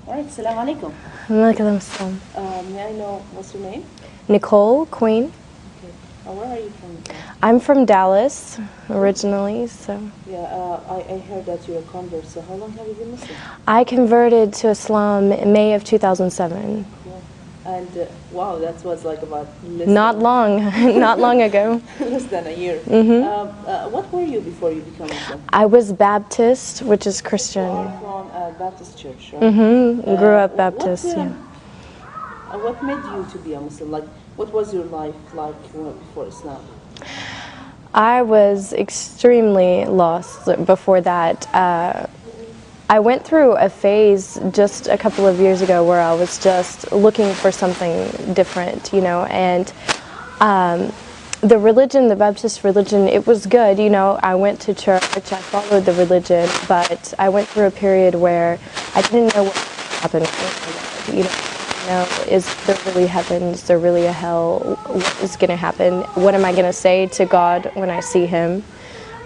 All right, Assalamu alaikum. Walaikum assalam. May I know what's your name? Nicole Queen. Okay. Where are you from? I'm from Dallas originally, so. Yeah, I heard that you're a convert, so how long have you been Muslim? I converted to Islam in May of 2007. Cool. And wow, that was like about Not long, not long ago. less than a year. What were you before you became Muslim? I was Baptist, which is Christian. You are from a Baptist church, right? Grew up Baptist, yeah. What made you to be a Muslim? Like, what was your life like before Islam? I was extremely lost before that. I went through a phase just a couple of years ago where I was just looking for something different, you know, and the religion, the Baptist religion, it was good, you know. I went to church, I followed the religion, but I went through a period where I didn't know what happened, you know, is there really heaven? Is there really a hell? What is going to happen? What am I going to say to God when I see Him?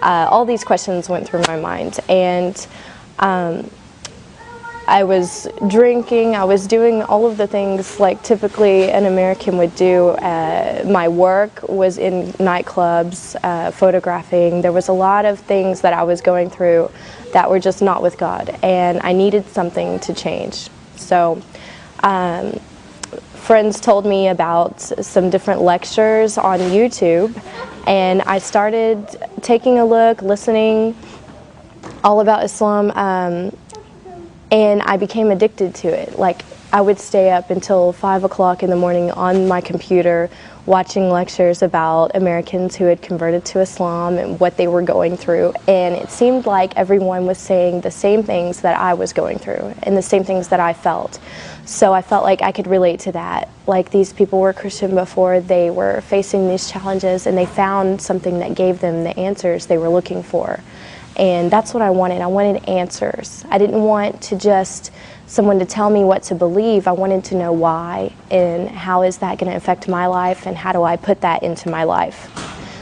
All these questions went through my mind, and I was drinking, I was doing all of the things like typically an American would do. My work was in nightclubs, photographing. There was a lot of things that I was going through that were just not with God, and I needed something to change. So friends told me about some different lectures on YouTube, and I started taking a look, listening all about Islam, and I became addicted to it. Like, I would stay up until 5 o'clock in the morning on my computer watching lectures about Americans who had converted to Islam and what they were going through, and it seemed like everyone was saying the same things that I was going through and the same things that I felt. So I felt like I could relate to that. Like, these people were Christian before, they were facing these challenges, and they found something that gave them the answers they were looking for. And that's what I wanted. I wanted answers. I didn't want to just someone to tell me what to believe. I wanted to know why, and how is that going to affect my life, and how do I put that into my life.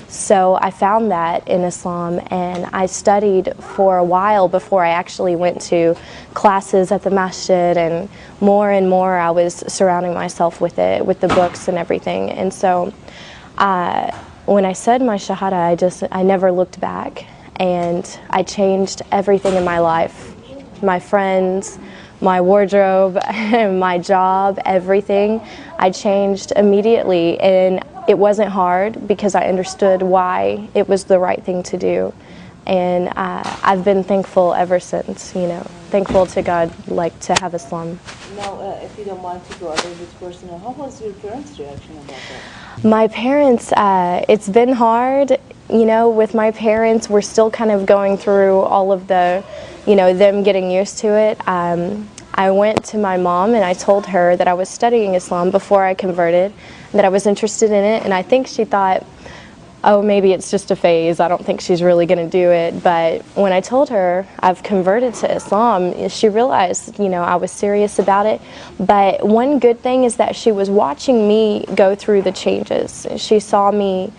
So I found that in Islam, and I studied for a while before I actually went to classes at the masjid, and more I was surrounding myself with it, with the books and everything. And so when I said my shahada, I never looked back. And I changed everything in my life, my friends, my wardrobe, my job, everything. I changed immediately, and it wasn't hard because I understood why it was the right thing to do. And I've been thankful ever since, you know, thankful to God, like, to have Islam. Now, if you don't mind to go a little bit personal, how was your parents' reaction about that? My parents, it's been hard. You know, with my parents, we're still kind of going through all of the, you know, them getting used to it. I went to my mom and I told her that I was studying Islam before I converted, that I was interested in it, and I think she thought, oh, maybe it's just a phase, I don't think she's really going to do it. But when I told her I've converted to Islam, she realized, you know, I was serious about it. But one good thing is that she was watching me go through the changes. She saw me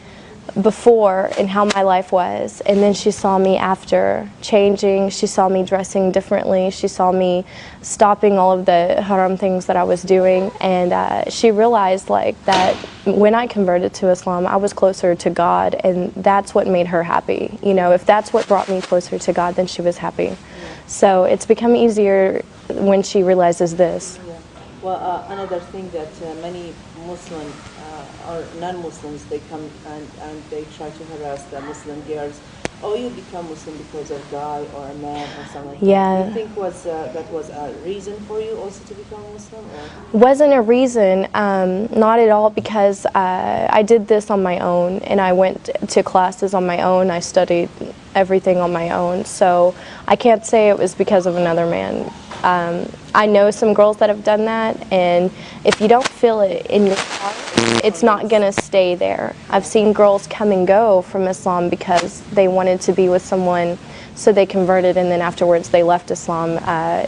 before and how my life was, and then she saw me after changing. She saw me dressing differently. She saw me stopping all of the haram things that I was doing, and she realized, like, that when I converted to Islam, I was closer to God, and that's what made her happy. You know, if that's what brought me closer to God, then she was happy. Yeah. So it's become easier when she realizes this. Yeah. Well, another thing that many Muslim or non-Muslims, they come and they try to harass the Muslim girls. Oh, you become Muslim because of a guy or a man or something like yeah. that. Do you think that was a reason for you also to become Muslim? Or? Wasn't a reason, not at all, because I did this on my own, and I went to classes on my own. I studied everything on my own, so I can't say it was because of another man. I know some girls that have done that, and if you don't feel it in your heart, it's not going to stay there. I've seen girls come and go from Islam because they wanted to be with someone, so they converted, and then afterwards they left Islam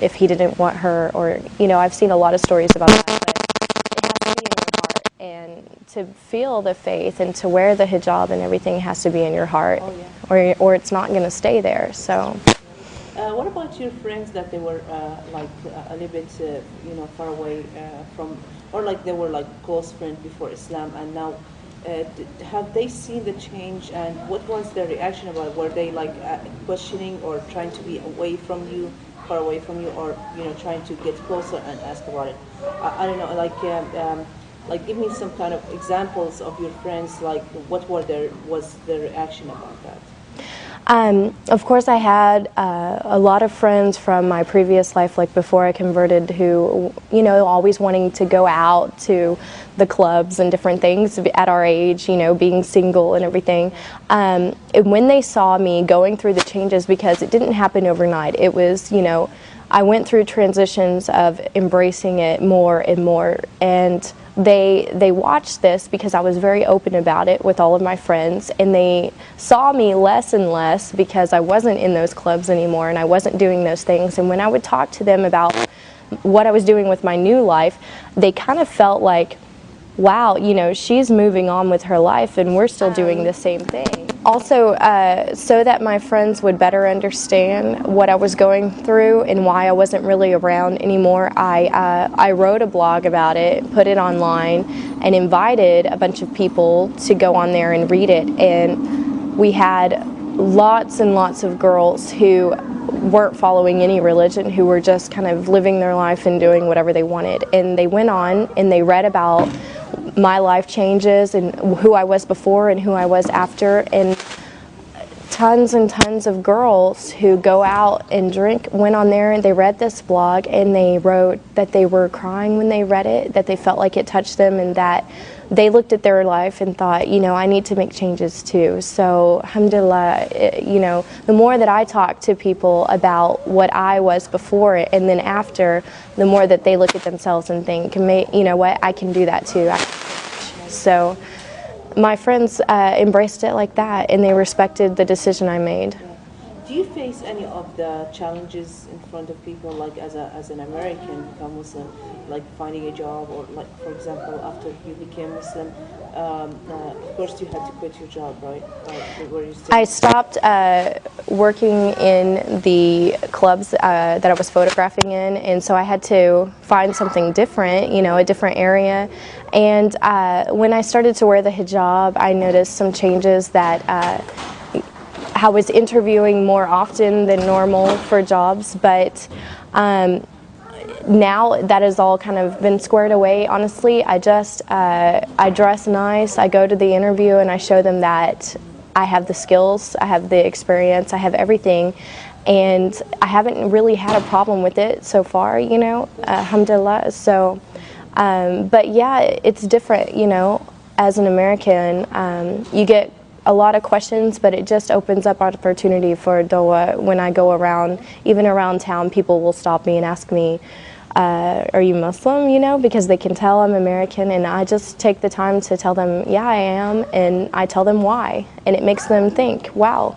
if he didn't want her, or, you know, I've seen a lot of stories about that. But it has to be in your heart, and to feel the faith and to wear the hijab and everything has to be in your heart, or it's not going to stay there. So What about your friends that they were like a little bit, far away from, or like they were like close friends before Islam, and now have they seen the change, and what was their reaction about it? Were they like questioning or trying to be away from you, far away from you, or trying to get closer and ask about it? I don't know, like give me some kind of examples of your friends, like what was their reaction about that? Of course, I had a lot of friends from my previous life, like before I converted, who, always wanting to go out to the clubs and different things at our age, being single and everything. And when they saw me going through the changes, because it didn't happen overnight, it was, I went through transitions of embracing it more and more, and they watched this because I was very open about it with all of my friends, and they saw me less and less because I wasn't in those clubs anymore and I wasn't doing those things. And when I would talk to them about what I was doing with my new life, they kind of felt like, wow, she's moving on with her life and we're still doing the same thing. Also, so that my friends would better understand what I was going through and why I wasn't really around anymore, I wrote a blog about it, put it online, and invited a bunch of people to go on there and read it. And we had lots and lots of girls who weren't following any religion, who were just kind of living their life and doing whatever they wanted. And they went on and they read about my life changes and who I was before and who I was after, and tons and tons of girls who go out and drink went on there and they read this blog and they wrote that they were crying when they read it, that they felt like it touched them, and that they looked at their life and thought, I need to make changes too. So alhamdulillah, the more that I talk to people about what I was before and then after, the more that they look at themselves and think, what, I can do that too. So my friends embraced it like that, and they respected the decision I made. Do you face any of the challenges in front of people, like as an American become Muslim, like finding a job, or like, for example, after you became Muslim, of course you had to quit your job, right? Were you still? I stopped working in the clubs that I was photographing in, and so I had to find something different, a different area. And when I started to wear the hijab, I noticed some changes that I was interviewing more often than normal for jobs, but now that has all kind of been squared away. Honestly, I just I dress nice, I go to the interview and I show them that I have the skills, I have the experience, I have everything, and I haven't really had a problem with it so far, alhamdulillah. So but yeah, it's different, as an American. You get a lot of questions, but it just opens up opportunity for dawah. When I go around, even around town, people will stop me and ask me, are you Muslim, because they can tell I'm American, and I just take the time to tell them, yeah, I am, and I tell them why, and it makes them think, wow.